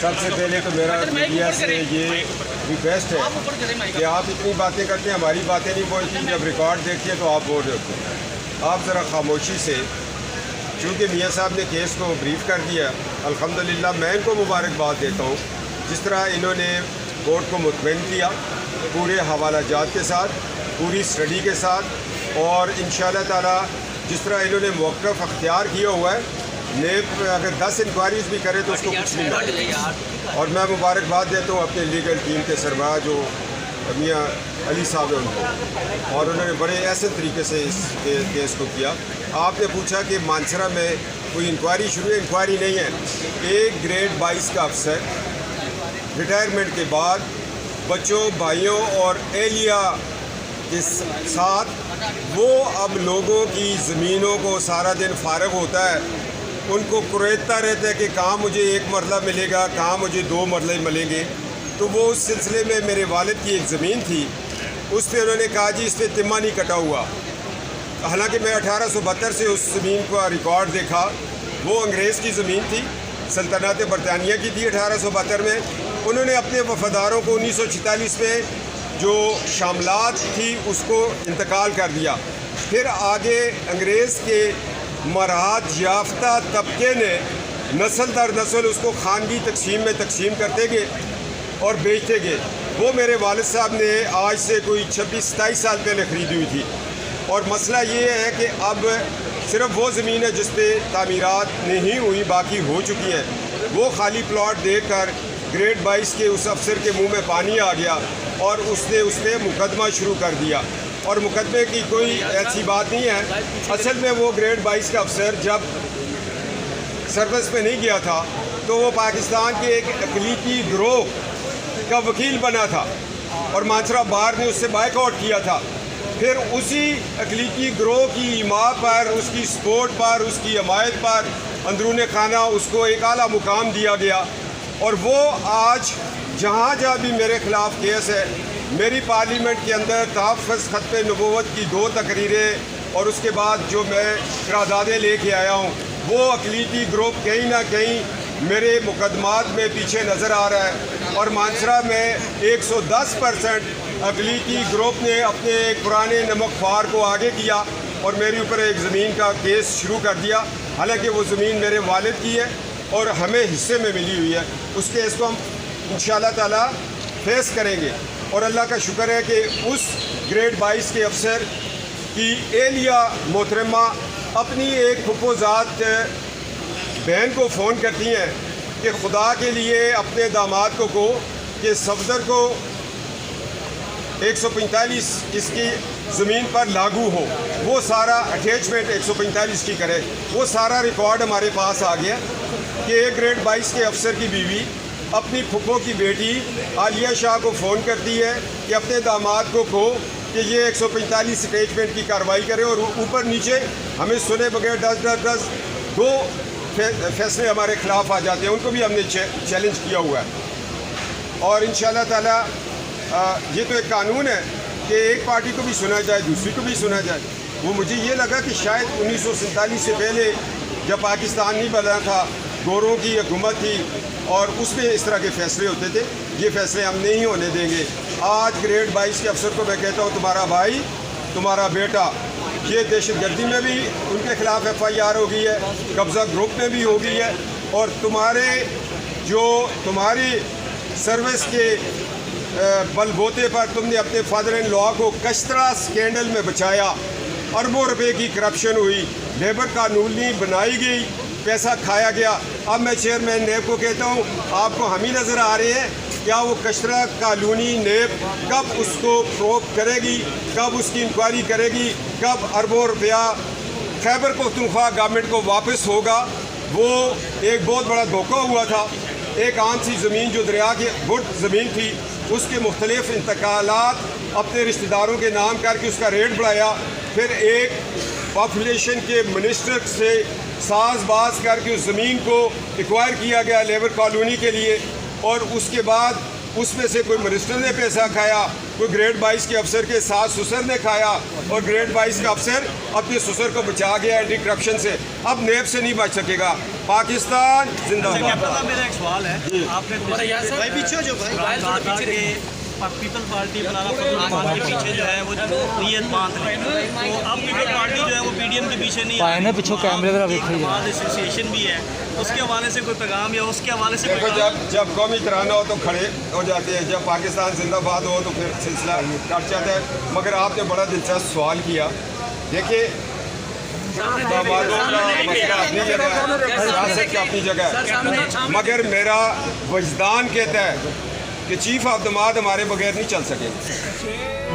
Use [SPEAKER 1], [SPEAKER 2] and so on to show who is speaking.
[SPEAKER 1] सबसे पहले तो मेरा मीडिया से ये रिक्वेस्ट है कि आप इतनी बातें करते हैं, हमारी बातें नहीं पहुँचती, जब रिकॉर्ड देखते हैं तो आप बोल रहे होते हैं। आप ज़रा खामोशी से, चूँकि मियाँ साहब ने केस को ब्रीफ कर दिया, अल्हम्दुलिल्लाह मैं इनको मुबारकबाद देता हूँ। जिस तरह इन्होंने कोर्ट को मुतमईन किया पूरे हवालाजात के साथ, पूरी स्टडी के साथ, और इंशाअल्लाह ताला जिस तरह इन्होंने मौक़िफ़ अख्तियार किया हुआ है, नेब अगर 10 इंक्वायरीज़ भी करे तो उसको कुछ नहीं मिलेगा। और मैं मुबारकबाद देता हूँ अपने लीगल टीम के सरबराह जो मियाँ अली साहब हैं उनको, और उन्होंने बड़े ऐसे तरीके से इस केस को किया। आपने पूछा कि मानसरा में कोई इंक्वायरी शुरू है, इंक्वायरी नहीं है। एक ग्रेड 22 का अफसर रिटायरमेंट के बाद बच्चों, भाइयों और एहलिया के साथ वो अब लोगों की ज़मीनों को सारा दिन फारग होता है, उनको कुरेदता रहता है कि कहाँ मुझे 1 मरला मिलेगा, कहाँ मुझे 2 मरले मिलेंगे। तो वो उस सिलसिले में मेरे वालिद की एक ज़मीन थी, उस पर उन्होंने कहा जी इस पर तिम्मा नहीं कटा हुआ। हालांकि मैं 1872 से उस ज़मीन का रिकॉर्ड देखा, वो अंग्रेज़ की ज़मीन थी, सल्तनत बरतानिया की थी 1872 में। उन्होंने अपने वफादारों को 1946 में जो शामलात थी उसको इंतकाल कर दिया। फिर आगे अंग्रेज़ के मराहत याफ्ता तबके ने नस्ल दर नस्ल उसको खानगी तकसीम में तकसीम करते गए और बेचते गए। वो मेरे वालिद साहब ने आज से कोई 26-27 साल पहले ख़रीदी हुई थी। और मसला ये है कि अब सिर्फ वो ज़मीन है जिस पे तामीरात नहीं हुई, बाकी हो चुकी है। वो खाली प्लॉट देकर ग्रेड 22 के उस अफसर के मुंह में पानी आ गया और उसने उस पर मुकदमा शुरू कर दिया। और मुकदमे की कोई ऐसी बात नहीं है। असल में वो ग्रेड 22 का अफसर जब सर्विस में नहीं गया था तो वो पाकिस्तान के एक अक़लीती गिरोह का वकील बना था और मानसरा बार ने उससे बायकॉट किया था। फिर उसी अक़लीती गिरोह की इमा पर, उसकी सपोर्ट पर, उसकी हमायत पर अंदरूने खाना उसको एक आला मुकाम दिया गया। और वो आज जहाँ जहाँ भी मेरे ख़िलाफ़ केस है, मेरी पार्लियामेंट के अंदर तहफ़्फ़ुज़ ख़त्म नबूवत की 2 तकरीरें और उसके बाद जो मैं करारदादें लेके आया हूँ, वो अक़लीती ग्रुप कहीं ना कहीं मेरे मुकदमात में पीछे नज़र आ रहा है। और मानसरा में 110% अक़लीती ग्रुप ने अपने एक पुराने नमक ख्वार को आगे किया और मेरे ऊपर एक ज़मीन का केस शुरू कर दिया। हालांकि वो ज़मीन मेरे वालिद की है और हमें हिस्से में मिली हुई है। उस केस को हम इंशाअल्लाह ताला फेस करेंगे। और अल्लाह का शुक्र है कि उस ग्रेड 22 के अफसर की एहलिया मोहतरमा अपनी एक फुफोजात बहन को फ़ोन करती हैं कि खुदा के लिए अपने दामाद को कहो कि सफदर को 145 इसकी ज़मीन पर लागू हो, वो सारा अटैचमेंट 145 की करे। वो सारा रिकॉर्ड हमारे पास आ गया कि एक ग्रेड 22 के अफसर की बीवी अपनी फुफो की बेटी आलिया शाह को फ़ोन करती है कि अपने दामाद को कहो कि ये 145 अटैचमेंट की कार्रवाई करे। और ऊपर नीचे हमें सुने बगैर 10 2 फैसले हमारे ख़िलाफ़ आ जाते हैं। उनको भी हमने चैलेंज किया हुआ है। और इंशाअल्लाह ताला ये तो एक कानून है कि एक पार्टी को भी सुना जाए, दूसरी को भी सुना जाए। वो मुझे ये लगा कि शायद 1947 से पहले जब पाकिस्तान नहीं बना था, गोरों की हुकूमत थी और उसमें इस तरह के फ़ैसले होते थे। ये फ़ैसले हम नहीं होने देंगे। आज ग्रेड 22 के अफसर को मैं कहता हूँ तुम्हारा भाई, तुम्हारा बेटा, ये दहशतगर्दी में भी उनके ख़िलाफ़ FIR हो गई है, कब्ज़ा ग्रुप में भी हो गई है। और तुम्हारी सर्विस के बलबोते पर तुमने अपने फादर इन लॉ को कचरा स्कैंडल में बचाया, अरबों रुपए की करप्शन हुई, लेबर कानूनी बनाई गई, पैसा खाया गया। अब मैं चेयरमैन नेब को कहता हूँ आपको हम ही नज़र आ रहे हैं, क्या वो कचरा कॉलोनी नेब कब उसको प्रोब करेगी, कब उसकी इंक्वायरी करेगी, कब अरबों रुपया खैबर पख्तूनख्वा गवर्नमेंट को वापस होगा। वो एक बहुत बड़ा धोखा हुआ था। एक आम सी ज़मीन जो दरिया की गुट ज़मीन थी, उसके मुख्तलिफ इंतकालात अपने रिश्तेदारों के नाम करके उसका रेट बढ़ाया। फिर एक पॉपुलेशन के मिनिस्टर से साजबाज करके उस ज़मीन को एक्वायर किया गया लेबर कॉलोनी के लिए। और उसके बाद उसमें से कोई मिनिस्टर ने पैसा खाया, कोई ग्रेड 22 के अफसर के साथ ससुर ने खाया और ग्रेड 22 का अफसर अपने ससुर को बचा गया एंटी करप्शन से, अब नेब से नहीं बच सकेगा। पाकिस्तान जिंदाबाद।
[SPEAKER 2] मेरा एक सवाल है, आपने पीछे जो पीपल पार्टी बनाना के पीछे जो है वो नियत बांध ली, तो अब पीपल पार्टी जो है वो पीडीएम के पीछे नहीं है, पीछे कैमरे एसोसिएशन भी है, उसके हवाले से कोई पैगाम या उसके हवाले से
[SPEAKER 1] जब कौमी तराना हो तो खड़े हो जाते हैं, जब पाकिस्तान जिंदाबाद हो तो फिर सिलसिला कट जाता है। मगर आपने बड़ा दिलचस्प सवाल किया। देखिए, दामादों का मसला अपनी जगह है, सियासत की अपनी जगह है, मगर मेरा वजदान कहता है कि चीफ ऑफ दमाद हमारे बगैर नहीं चल सकेगा।